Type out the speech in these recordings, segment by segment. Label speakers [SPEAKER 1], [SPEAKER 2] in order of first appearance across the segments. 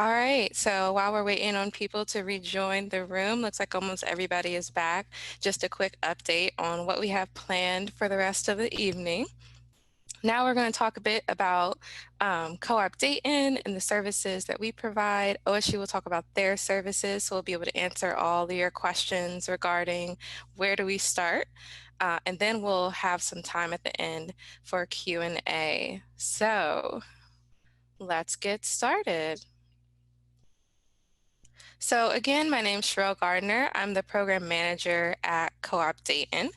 [SPEAKER 1] All right, so while we're waiting on people to rejoin the room, looks like almost everybody is back. Just a quick update on what we have planned for the rest of the evening. Now we're going to talk a bit about Co-op Dayton and the services that we provide. OSU will talk about their services, so we'll be able to answer all of your questions regarding where do we start. And then we'll have some time at the end for Q&A. So let's get started. So again, my name is Cherrelle Gardener. I'm the program manager at Co-op Dayton.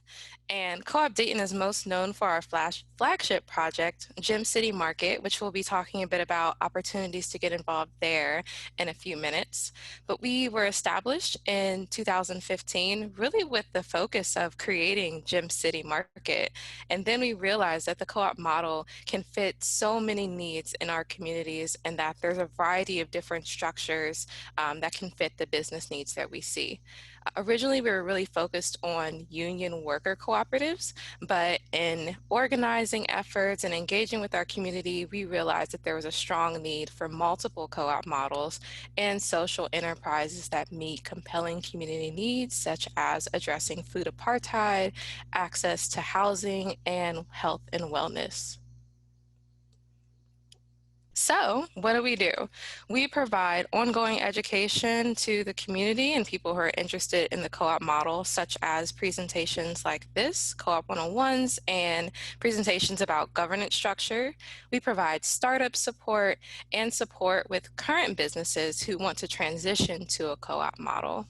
[SPEAKER 1] And Co-op Dayton is most known for our flagship project, Gem City Market, which we'll be talking a bit about opportunities to get involved there in a few minutes. But we were established in 2015, really with the focus of creating Gem City Market. And then we realized that the co-op model can fit so many needs in our communities and that there's a variety of different structures that can fit the business needs that we see. Originally, we were really focused on union worker cooperatives, but in organizing efforts and engaging with our community, we realized that there was a strong need for multiple co-op models and social enterprises that meet compelling community needs, such as addressing food apartheid, access to housing, and health and wellness. So what do? We provide ongoing education to the community and people who are interested in the co-op model, such as presentations like this, Co-op 101s, and presentations about governance structure. We provide startup support and support with current businesses who want to transition to a co-op model.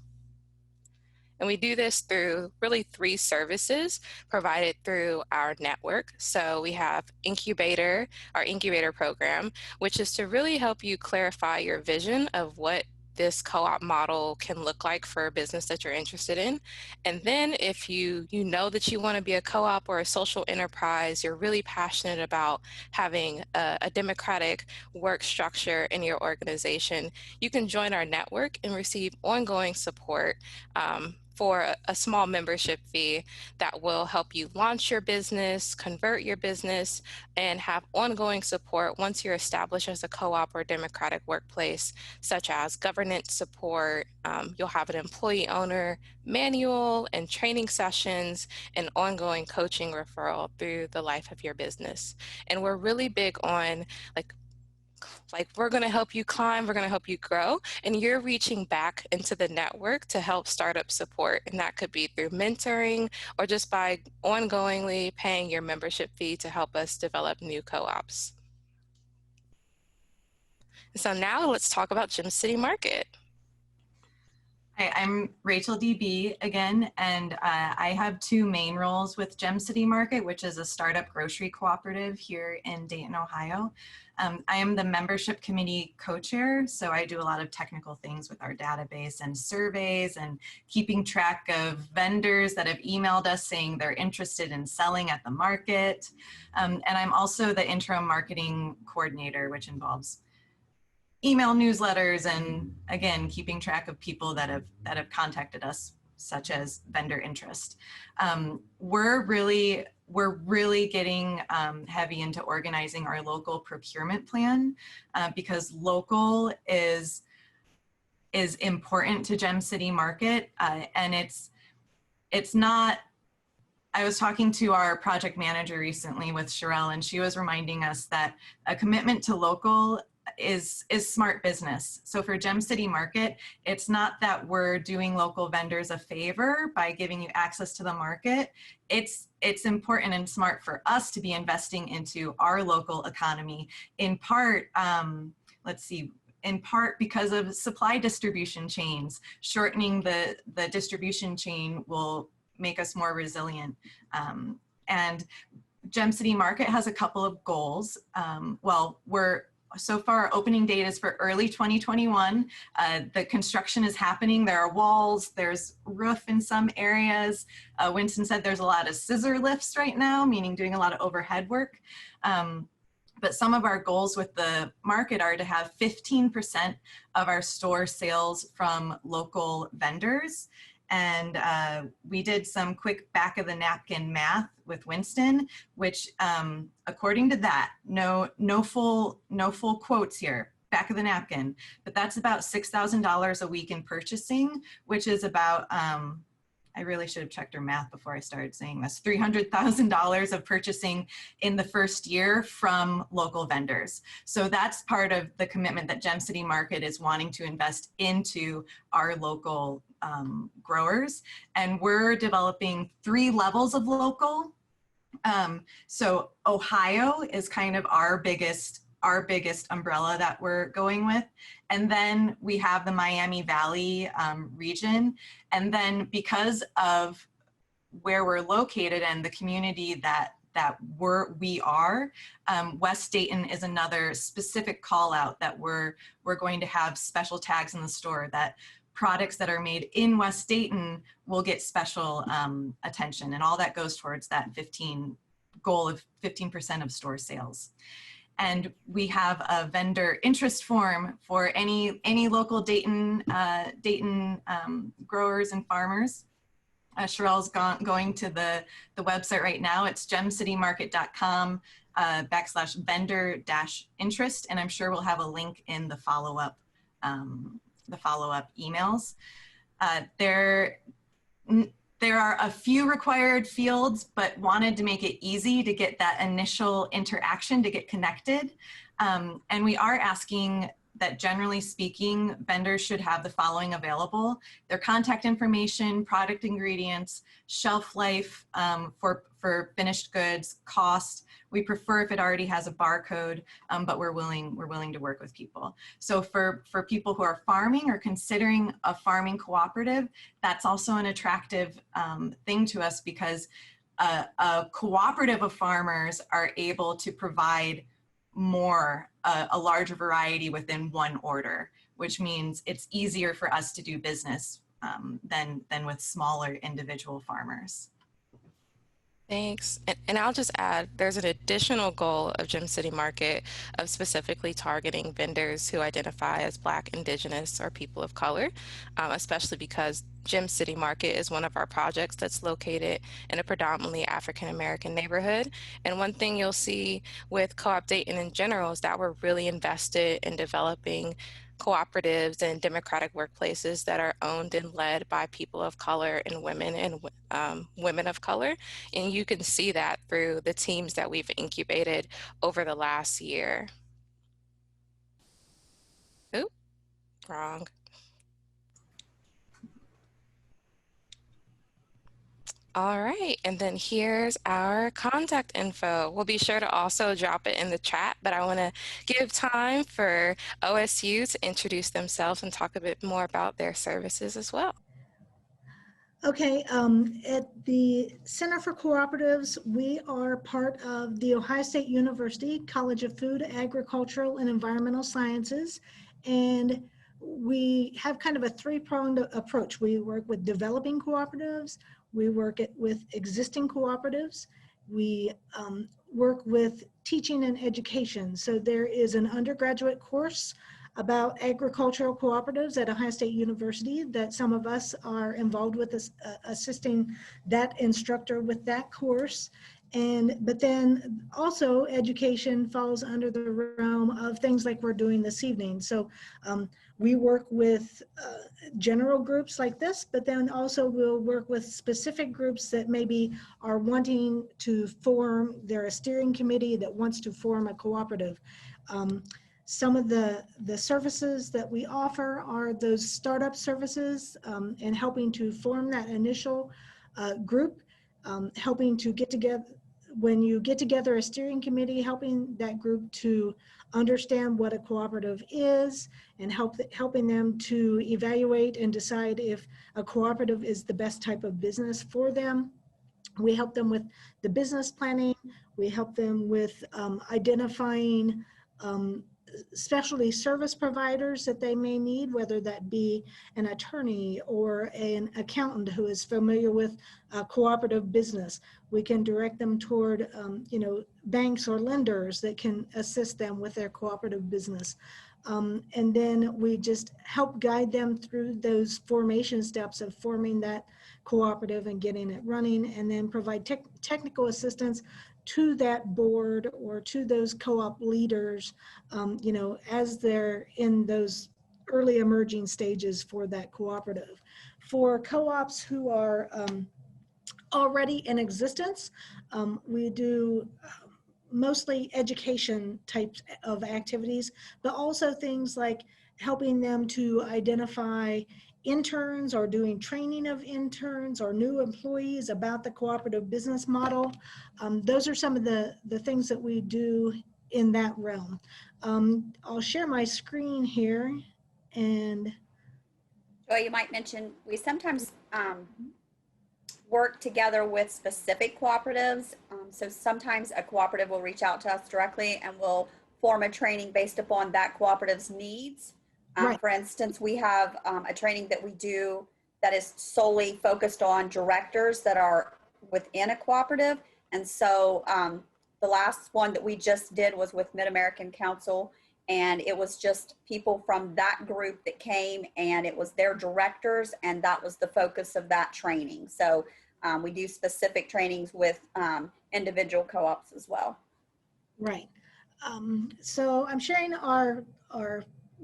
[SPEAKER 1] And we do this through really 3 services provided through our network. So we have Incubator, our Incubator program, which is to really help you clarify your vision of what this co-op model can look like for a business that you're interested in. And then if you know that you want to be a co-op or a social enterprise, you're really passionate about having a democratic work structure in your organization, you can join our network and receive ongoing support for a small membership fee that will help you launch your business, convert your business, and have ongoing support once you're established as a co-op or democratic workplace, such as governance support. You'll have an employee owner manual and training sessions and ongoing coaching referral through the life of your business. And we're really big on like we're going to help you climb, we're going to help you grow, and you're reaching back into the network to help startup support. And that could be through mentoring or just by ongoingly paying your membership fee to help us develop new co-ops. So now let's talk about Gem City Market.
[SPEAKER 2] Hi, I'm Rachel DB again, and I have 2 main roles with Gem City Market, which is a startup grocery cooperative here in Dayton, Ohio. I am the membership committee co-chair, so I do a lot of technical things with our database and surveys and keeping track of vendors that have emailed us saying they're interested in selling at the market. And I'm also the interim marketing coordinator, which involves email newsletters and, again, keeping track of people that have contacted us, such as vendor interest. We're really getting heavy into organizing our local procurement plan because local is important to Gem City Market, and it's not. I was talking to our project manager recently with Cherrelle, and she was reminding us that a commitment to local is smart business. So for Gem City Market, it's not that we're doing local vendors a favor by giving you access to the market. It's important and smart for us to be investing into our local economy, in part, in part because of supply distribution chains. Shortening the distribution chain will make us more resilient. And Gem City Market has a couple of goals. So far, our opening date is for early 2021. The construction is happening. There are walls, there's roof in some areas. Winston said there's a lot of scissor lifts right now, meaning doing a lot of overhead work. But some of our goals with the market are to have 15% of our store sales from local vendors. And we did some quick back of the napkin math with Winston, which according to that, no full quotes here, back of the napkin, but that's about $6,000 a week in purchasing, which is about, I really should have checked her math before I started saying this, $300,000 of purchasing in the first year from local vendors. So that's part of the commitment that Gem City Market is wanting to invest into our local growers. And we're developing 3 levels of local. So Ohio is kind of our biggest umbrella that we're going with. And then we have the Miami Valley region. And then because of where we're located and the community that we are, West Dayton is another specific call out that we're going to have special tags in the store that products that are made in West Dayton will get special attention, and all that goes towards that goal of 15% of store sales. And we have a vendor interest form for any local Dayton growers and farmers. Cherrelle's going to the website right now. It's gemcitymarket.com /vendor-interest, and I'm sure we'll have a link in the follow-up emails. There are a few required fields, but wanted to make it easy to get that initial interaction, to get connected. And we are asking that, generally speaking, vendors should have the following available: their contact information, product ingredients, shelf life for finished goods, cost. We prefer if it already has a barcode, but we're willing to work with people. So for people who are farming or considering a farming cooperative, that's also an attractive thing to us, because a cooperative of farmers are able to provide a larger variety within one order, which means it's easier for us to do business than with smaller individual farmers.
[SPEAKER 1] Thanks. And I'll just add, there's an additional goal of Gem City Market of specifically targeting vendors who identify as Black, Indigenous, or people of color, especially because Gem City Market is one of our projects that's located in a predominantly African-American neighborhood. And one thing you'll see with Co-op Dayton in general is that we're really invested in developing cooperatives and democratic workplaces that are owned and led by people of color and women of color. And you can see that through the teams that we've incubated over the last year. Oop, wrong. All right, and then here's our contact info. We'll be sure to also drop it in the chat, but I want to give time for OSU to introduce themselves and talk a bit more about their services as well.
[SPEAKER 3] Okay, at the Center for Cooperatives, we are part of the Ohio State University College of Food, Agricultural, and Environmental Sciences, and we have kind of a 3-pronged approach. We work with developing cooperatives, we work with existing cooperatives, we work with teaching and education. So there is an undergraduate course about agricultural cooperatives at Ohio State University that some of us are involved with, assisting that instructor with that course. But then also education falls under the realm of things like we're doing this evening. So we work with general groups like this, but then also we'll work with specific groups that maybe are wanting to form, they're a steering committee that wants to form a cooperative. Some of the services that we offer are those startup services and helping to form that initial group, helping to get together, when you get together a steering committee, helping that group to understand what a cooperative is and helping them to evaluate and decide if a cooperative is the best type of business for them. We help them with the business planning. We help them with identifying specialty service providers that they may need, whether that be an attorney or an accountant who is familiar with cooperative business. We can direct them toward banks or lenders that can assist them with their cooperative business. And then we just help guide them through those formation steps of forming that cooperative and getting it running, and then provide technical assistance to that board or to those co-op leaders, you know, as they're in those early emerging stages for that cooperative. For co-ops who are already in existence, we do mostly education types of activities, but also things like helping them to identify interns or doing training of interns or new employees about the cooperative business model. Those are some of the things that we do in that realm. I'll share my screen here and
[SPEAKER 4] Joy, you might mention, we sometimes work together with specific cooperatives. So sometimes a cooperative will reach out to us directly and we'll form a training based upon that cooperative's needs.
[SPEAKER 3] Right.
[SPEAKER 4] For instance, we have a training that we do that is solely focused on directors that are within a cooperative. And so the last one that we just did was with Mid-American Council, and it was just people from that group that came, and it was their directors, and that was the focus of that training. So we do specific trainings with individual co-ops as well.
[SPEAKER 3] right. So I'm sharing our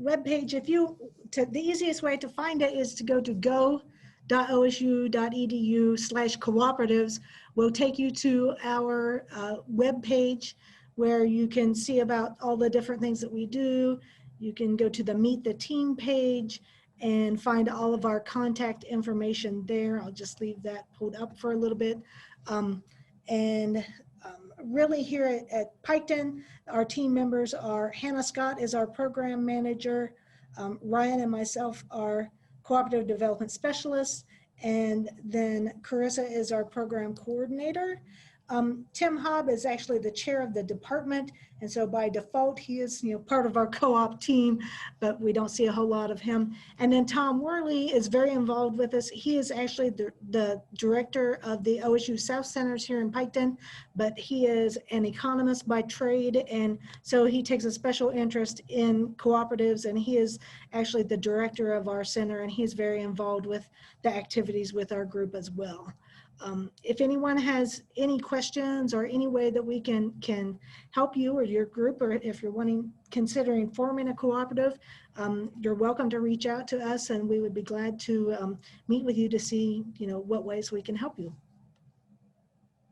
[SPEAKER 3] webpage. The easiest way to find it is to go to go.osu.edu/cooperatives. We'll take you to our webpage where you can see about all the different things that we do. You can go to the Meet the Team page and find all of our contact information there. I'll just leave that pulled up for a little bit. Really here at Piketon, our team members are Hannah Scott is our program manager, Ryan and myself are cooperative development specialists, and then Carissa is our program coordinator. Tim Hobb is actually the chair of the department, and so by default he is, you know, part of our co-op team, but we don't see a whole lot of him. And then Tom Worley is very involved with us. He is actually the director of the OSU South Centers here in Piketon, but he is an economist by trade, and so he takes a special interest in cooperatives, and he is actually the director of our center, and he's very involved with the activities with our group as well. If anyone has any questions or any way that we can help you or your group, or if you're considering forming a cooperative, you're welcome to reach out to us, and we would be glad to meet with you to see, you know, what ways we can help you.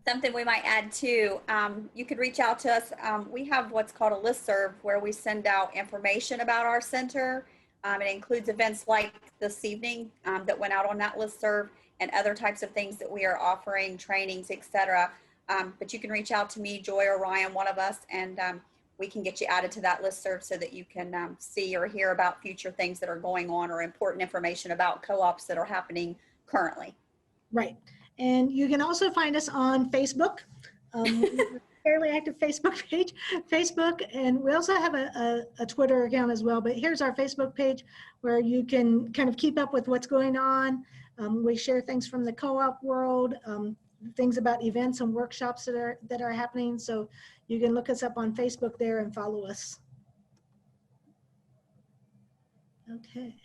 [SPEAKER 4] Something we might add too, you could reach out to us. We have what's called a listserv where we send out information about our center. It includes events like this evening that went out on that listserv, and other types of things that we are offering, trainings, etc. But you can reach out to me, Joy, or Ryan, one of us, and we can get you added to that listserv so that you can see or hear about future things that are going on or important information about co-ops that are happening currently.
[SPEAKER 3] Right. And you can also find us on Facebook. Fairly active Facebook page, and we also have a Twitter account as well, but here's our Facebook page where you can kind of keep up with what's going on. We share things from the co-op world, things about events and workshops that are happening, so you can look us up on Facebook there and follow us. Okay.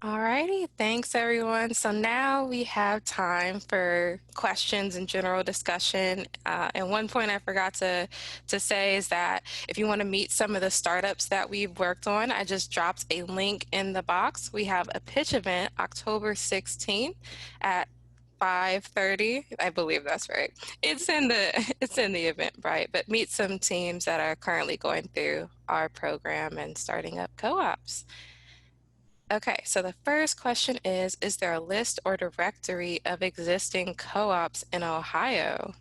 [SPEAKER 1] Alrighty, thanks everyone. So now we have time for questions and general discussion. And one point I forgot to say is that if you want to meet some of the startups that we've worked on, I just dropped a link in the box. We have a pitch event October 16th at 5:30. I believe that's right. It's in the Eventbrite, but meet some teams that are currently going through our program and starting up co-ops. Okay, so the first question is there a list or directory of existing co-ops in Ohio?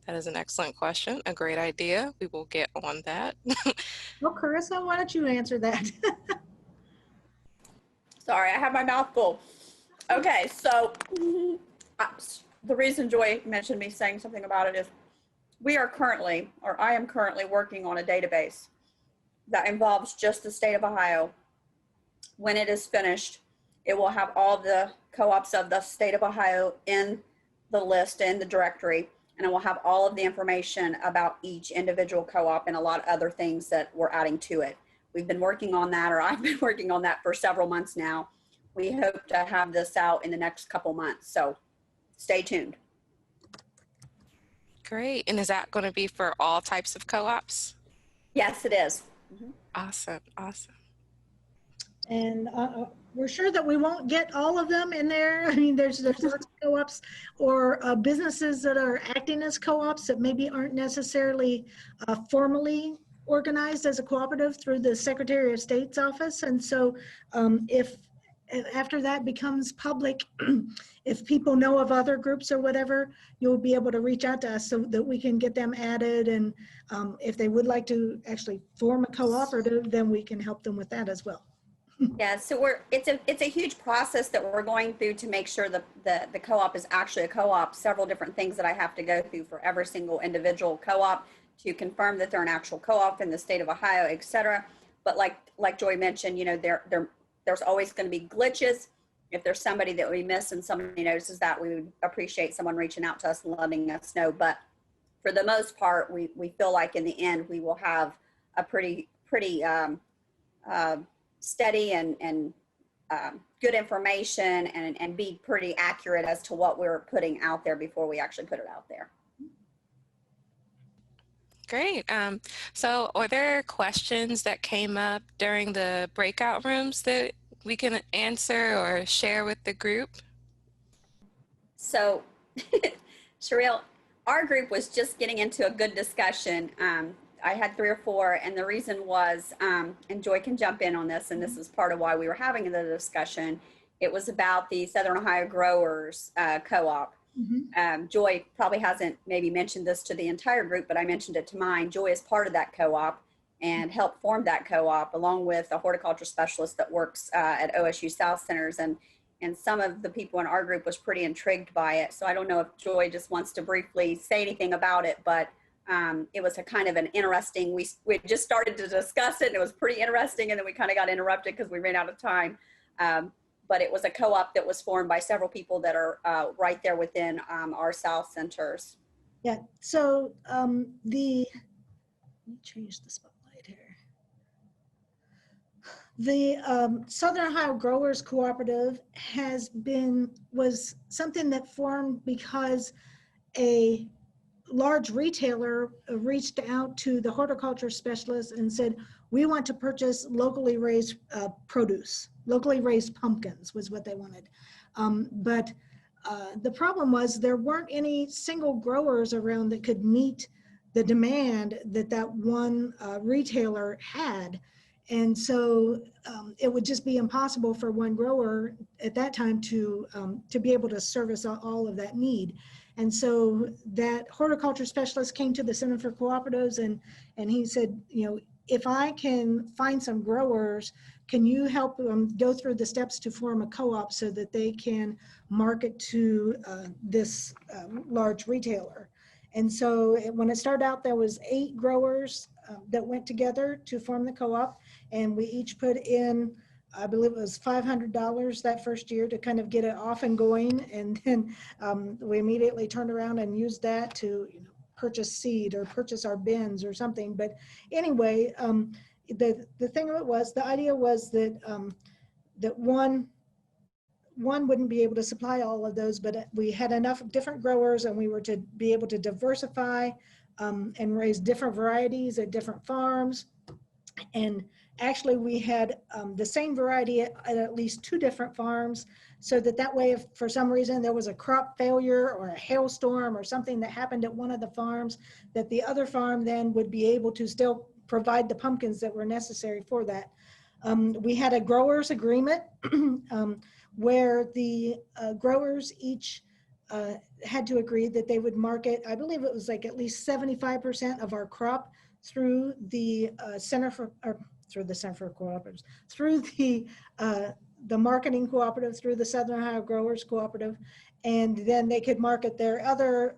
[SPEAKER 1] That is an excellent question, a great idea. We will get on that.
[SPEAKER 3] Well, Carissa, why don't you answer that?
[SPEAKER 4] Sorry, I have my mouth full. Okay, so the reason Joy mentioned me saying something about it is we are currently, or I am currently working on a database that involves just the state of Ohio. When it is finished, it will have all the co-ops of the state of Ohio in the list, in the directory, and it will have all of the information about each individual co-op and a lot of other things that we're adding to it. We've been working on that, or I've been working on that for several months now. We hope to have this out in the next couple months, so stay tuned.
[SPEAKER 1] Great. And is that going to be for all types of co-ops?
[SPEAKER 4] Yes, it is.
[SPEAKER 1] Awesome. Awesome.
[SPEAKER 3] And we're sure that we won't get all of them in there. I mean, there's lots of co-ops or businesses that are acting as co-ops that maybe aren't necessarily formally organized as a cooperative through the Secretary of State's office. And so if after that becomes public, if people know of other groups or whatever, you'll be able to reach out to us so that we can get them added. And if they would like to actually form a cooperative, then we can help them with that as well.
[SPEAKER 4] Yeah, so it's a huge process that we're going through to make sure that the co-op is actually a co-op. Several different things that I have to go through for every single individual co-op to confirm that they're an actual co-op in the state of Ohio, et cetera. But like Joy mentioned, you know, there's always going to be glitches. If there's somebody that we miss and somebody notices that, we would appreciate someone reaching out to us and letting us know. But for the most part, we feel like in the end we will have a pretty steady and good information and be pretty accurate as to what we're putting out there before we actually put it out there.
[SPEAKER 1] Great. So are there questions that came up during the breakout rooms that we can answer or share with the group?
[SPEAKER 4] So, Cherrelle, our group was just getting into a good discussion. I had 3 or 4, and the reason was, and Joy can jump in on this, and this is part of why we were having the discussion. It was about the Southern Ohio Growers Co-op. Joy probably hasn't maybe mentioned this to the entire group, but I mentioned it to mine. Joy is part of that co-op and helped form that co-op along with a horticulture specialist that works at OSU South Centers. And some of the people in our group was pretty intrigued by it. So I don't know if Joy just wants to briefly say anything about it, but it was a kind of an interesting, we just started to discuss it and it was pretty interesting, and then we kind of got interrupted because we ran out of time. But it was a co-op that was formed by several people that are right there within our South Centers.
[SPEAKER 3] Yeah, so let me change the spotlight here. The Southern Ohio Growers Cooperative was something that formed because a large retailer reached out to the horticulture specialist and said, we want to purchase locally raised produce. Locally raised pumpkins was what they wanted. But the problem was there weren't any single growers around that could meet the demand that one retailer had. And so it would just be impossible for one grower at that time to be able to service all of that need. And so that horticulture specialist came to the Center for Cooperatives and he said, you know, if I can find some growers, can you help them go through the steps to form a co-op so that they can market to this large retailer? And so when it started out, there was 8 growers that went together to form the co-op, and we each put in, I believe it was $500 that first year to kind of get it off and going. And then we immediately turned around and used that to, you know, purchase seed or purchase our bins or something. But anyway, the thing of it was, the idea was that that one wouldn't be able to supply all of those, but we had enough different growers and we were to be able to diversify and raise different varieties at different farms. And actually we had the same variety at least 2 different farms, so that way if for some reason there was a crop failure or a hailstorm or something that happened at one of the farms, that the other farm then would be able to still provide the pumpkins that were necessary for that. We had a growers agreement where the growers each had to agree that they would market, I believe it was like at least 75% of our crop through the Center for Cooperatives, through the marketing cooperative, through the Southern Ohio Growers Cooperative, and then they could market their other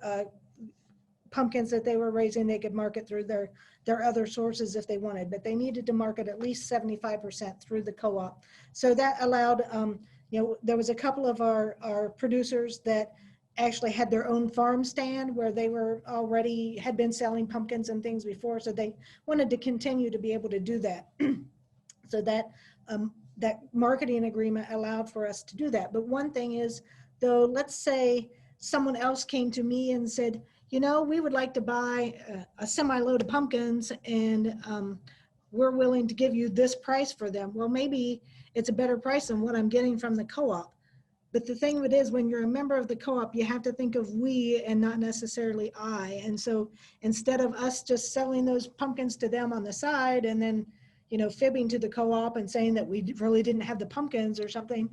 [SPEAKER 3] pumpkins that they were raising. They could market through their other sources if they wanted, but they needed to market at least 75% through the co-op. So that allowed, you know, there was a couple of our producers that actually had their own farm stand where they had been selling pumpkins and things before, so they wanted to continue to be able to do that. So that that marketing agreement allowed for us to do that. But one thing is, though, let's say someone else came to me and said, you know, we would like to buy a semi-load of pumpkins, and we're willing to give you this price for them. Well, maybe it's a better price than what I'm getting from the co-op. But the thing of it is, when you're a member of the co-op, you have to think of we and not necessarily I. And so instead of us just selling those pumpkins to them on the side and then, you know, fibbing to the co-op and saying that we really didn't have the pumpkins or something,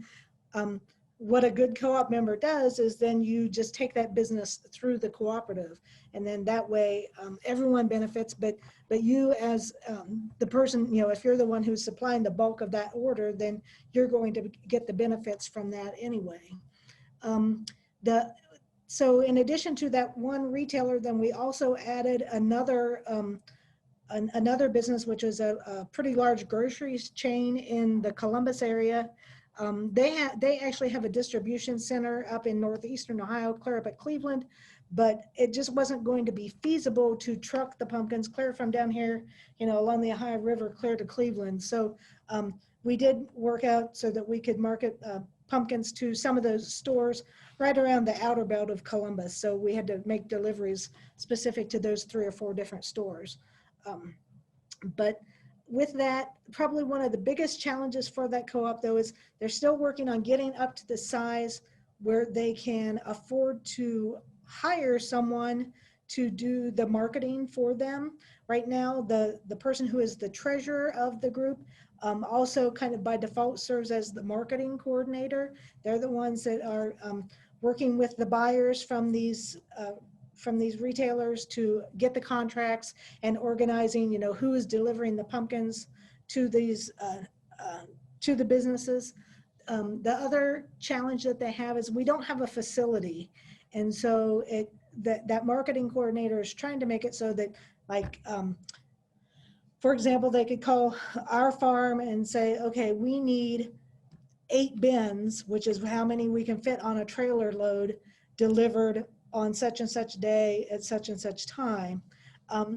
[SPEAKER 3] what a good co-op member does is then you just take that business through the cooperative, and then that way everyone benefits, but you as the person, you know, if you're the one who's supplying the bulk of that order, then you're going to get the benefits from that anyway. So in addition to that one retailer, then we also added another another business, which is a pretty large groceries chain in the Columbus area. They actually have a distribution center up in northeastern Ohio, clear up at Cleveland, but it just wasn't going to be feasible to truck the pumpkins clear from down here, you know, along the Ohio River clear to Cleveland. So we did work out so that we could market pumpkins to some of those stores right around the outer belt of Columbus. So we had to make deliveries specific to those 3 or 4 different stores. But with that, probably one of the biggest challenges for that co-op, though, is they're still working on getting up to the size where they can afford to hire someone to do the marketing for them. Right now, the person who is the treasurer of the group also kind of by default serves as the marketing coordinator. They're the ones that are working with the buyers from these retailers to get the contracts and organizing, you know, who is delivering the pumpkins to these to the businesses. The other challenge that they have is we don't have a facility, and so that marketing coordinator is trying to make it so that, like, for example, they could call our farm and say, okay, we need 8 bins, which is how many we can fit on a trailer load, delivered on such and such day at such and such time,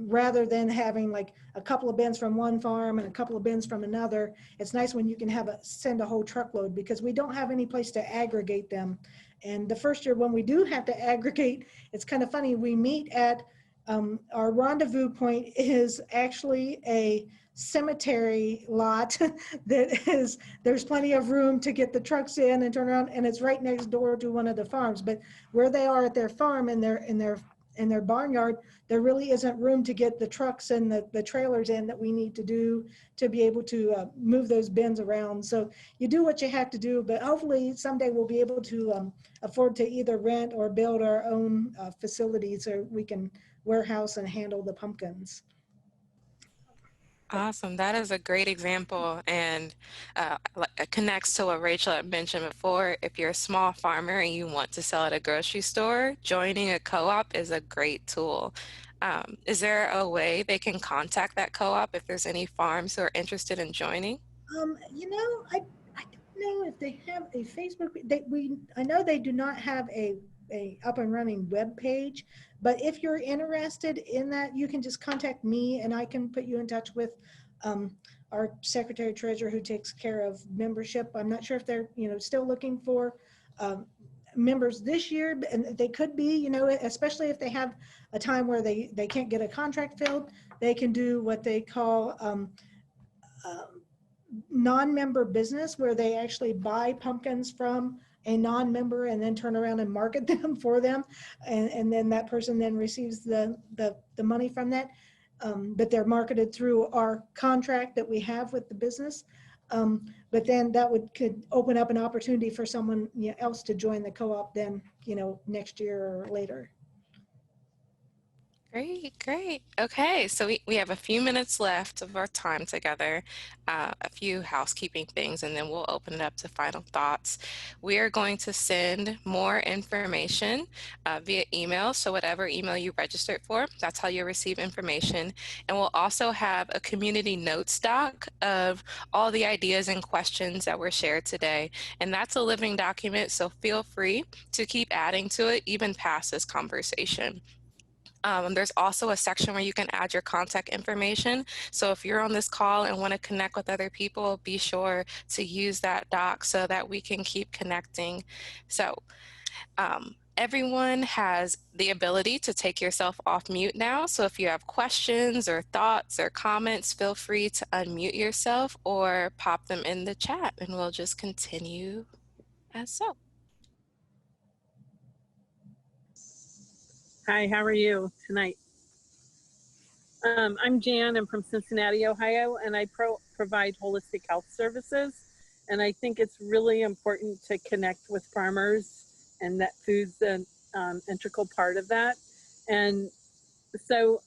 [SPEAKER 3] rather than having like a couple of bins from one farm and a couple of bins from another. It's nice when you can send a whole truckload, because we don't have any place to aggregate them. And the first year when we do have to aggregate, it's kind of funny, we meet at our rendezvous point is actually a cemetery lot there's plenty of room to get the trucks in and turn around, and it's right next door to one of the farms. But where they are at their farm in their barnyard, there really isn't room to get the trucks and the trailers in that we need to do to be able to move those bins around. So you do what you have to do, but hopefully someday we'll be able to afford to either rent or build our own facilities so we can warehouse and handle the pumpkins.
[SPEAKER 1] Awesome. That is a great example, and it connects to what Rachel had mentioned before. If you're a small farmer and you want to sell at a grocery store, joining a co-op is a great tool. Is there a way they can contact that co-op if there's any farms who are interested in joining?
[SPEAKER 3] You know, I don't know if they have a Facebook. I know they do not have a up and running web page, but if you're interested in that, you can just contact me and I can put you in touch with our secretary treasurer who takes care of membership. I'm not sure if they're, you know, still looking for members this year, and they could be, you know, especially if they have a time where they can't get a contract filled, they can do what they call non-member business, where they actually buy pumpkins from a non-member and then turn around and market them for them, and then that person then receives the money from that. But they're marketed through our contract that we have with the business. But then that could open up an opportunity for someone else to join the co-op then, you know, next year or later.
[SPEAKER 1] Great, great. Okay, so we have a few minutes left of our time together, a few housekeeping things, and then we'll open it up to final thoughts. We are going to send more information via email, so whatever email you registered for, that's how you'll receive information. And we'll also have a community notes doc of all the ideas and questions that were shared today. And that's a living document, so feel free to keep adding to it even past this conversation. There's also a section where you can add your contact information. So if you're on this call and want to connect with other people, be sure to use that doc so that we can keep connecting. So Everyone has the ability to take yourself off mute now. So if you have questions or thoughts or comments, feel free to unmute yourself or pop them in the chat and we'll just continue as so.
[SPEAKER 5] Hi, how are you tonight? I'm Jan. I'm from Cincinnati, Ohio, and I provide holistic health services. And I think it's really important to connect with farmers, and that food's an integral part of that. And so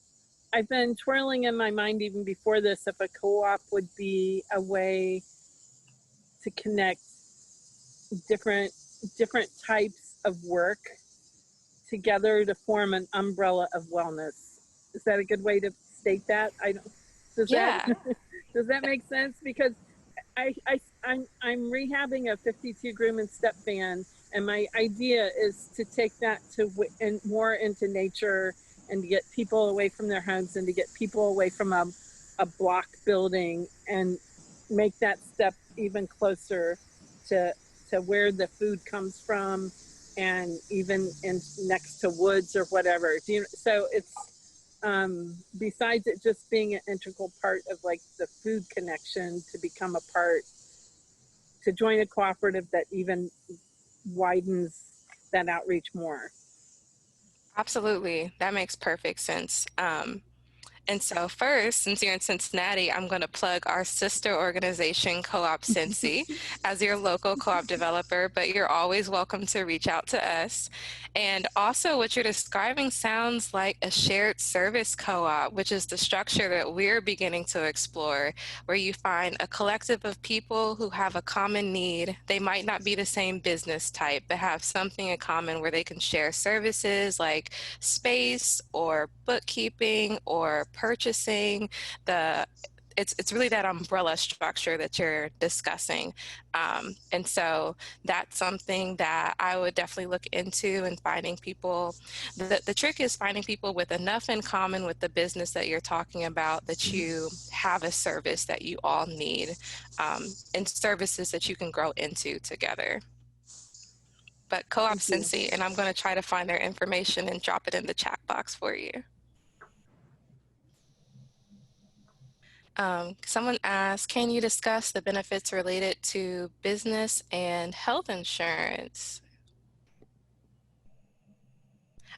[SPEAKER 5] I've been twirling in my mind even before this if a co-op would be a way to connect different types of work together to form an umbrella of wellness. Is that a good way to state that? Does that make sense? Because I'm rehabbing a 52 groom and step van, and my idea is to take that to more into nature and to get people away from their homes and to get people away from a block building and make that step even closer to where the food comes from, and even next to woods or whatever. So it's besides it just being an integral part of like the food connection, to become a part, to join a cooperative that even widens that outreach more.
[SPEAKER 1] Absolutely, that makes perfect sense. And so first, since you're in Cincinnati, I'm going to plug our sister organization, Co-op Cincy, as your local co-op developer, but you're always welcome to reach out to us. And also what you're describing sounds like a shared service co-op, which is the structure that we're beginning to explore, where you find a collective of people who have a common need. They might not be the same business type, but have something in common where they can share services like space or bookkeeping or purchasing. It's really that umbrella structure that you're discussing. And so that's something that I would definitely look into, and finding people. The trick is finding people with enough in common with the business that you're talking about that you have a service that you all need, and services that you can grow into together. But Co-op Cincy, and I'm going to try to find their information and drop it in the chat box for you. Someone asked, can you discuss the benefits related to business and health insurance?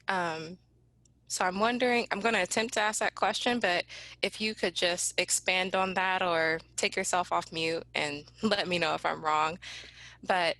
[SPEAKER 1] So I'm wondering, I'm going to attempt to ask that question, but if you could just expand on that or take yourself off mute and let me know if I'm wrong. But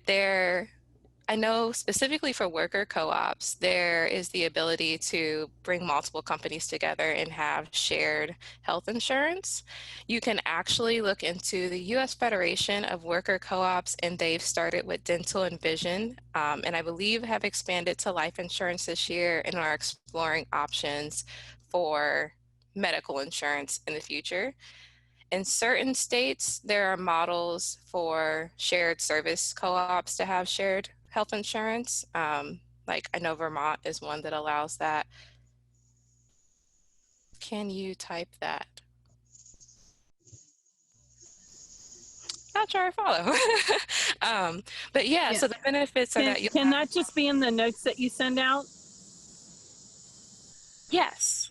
[SPEAKER 1] I know specifically for worker co-ops, there is the ability to bring multiple companies together and have shared health insurance. You can actually look into the U.S. Federation of Worker Co-ops, and they've started with dental and vision, and I believe have expanded to life insurance this year and are exploring options for medical insurance in the future. In certain states, there are models for shared service co-ops to have shared health insurance. Like I know Vermont is one that allows that. Can you type that? Not sure I follow. But yeah, so the benefits are that you
[SPEAKER 5] can that just be in the notes that you send out?
[SPEAKER 1] Yes.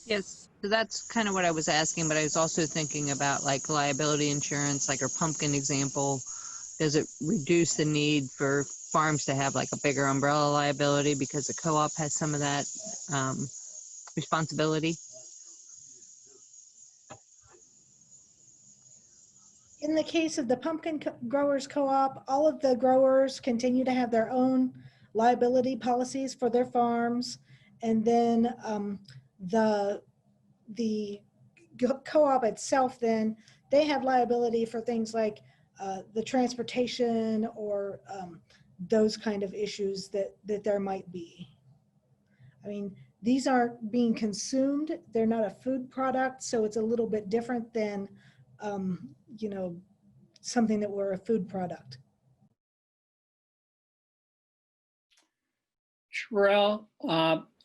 [SPEAKER 6] Yes, so that's kind of what I was asking, but I was also thinking about like liability insurance, like our pumpkin example. Does it reduce the need for farms to have like a bigger umbrella liability because the co-op has some of that responsibility?
[SPEAKER 3] In the case of the pumpkin growers co-op, all of the growers continue to have their own liability policies for their farms. And then the co-op itself, then they have liability for things like the transportation or those kind of issues that there might be. I mean, these aren't being consumed. They're not a food product, so it's a little bit different than you know, something that were a food product.
[SPEAKER 7] Cherrelle,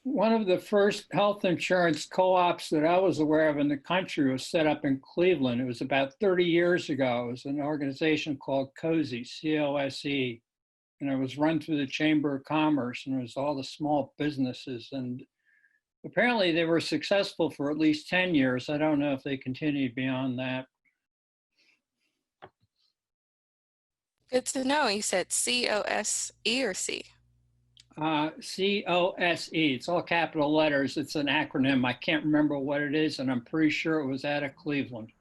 [SPEAKER 7] one of the first health insurance co-ops that I was aware of in the country was set up in Cleveland. It was about 30 years ago. It was an organization called COSE, C-O-S-E. and it was run through the Chamber of Commerce, and it was all the small businesses. And apparently they were successful for at least 10 years. I don't know if they continued beyond that.
[SPEAKER 1] Good to know. You said COSE or C?
[SPEAKER 7] COSE. It's all capital letters. It's an acronym. I can't remember what it is, and I'm pretty sure it was out of Cleveland.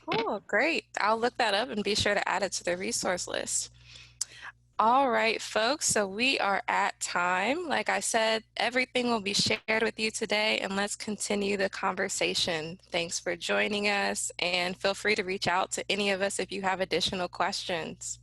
[SPEAKER 1] Cool, great. I'll look that up and be sure to add it to the resource list. All right, folks, so we are at time. Like I said, everything will be shared with you today, and let's continue the conversation. Thanks for joining us, and feel free to reach out to any of us if you have additional questions.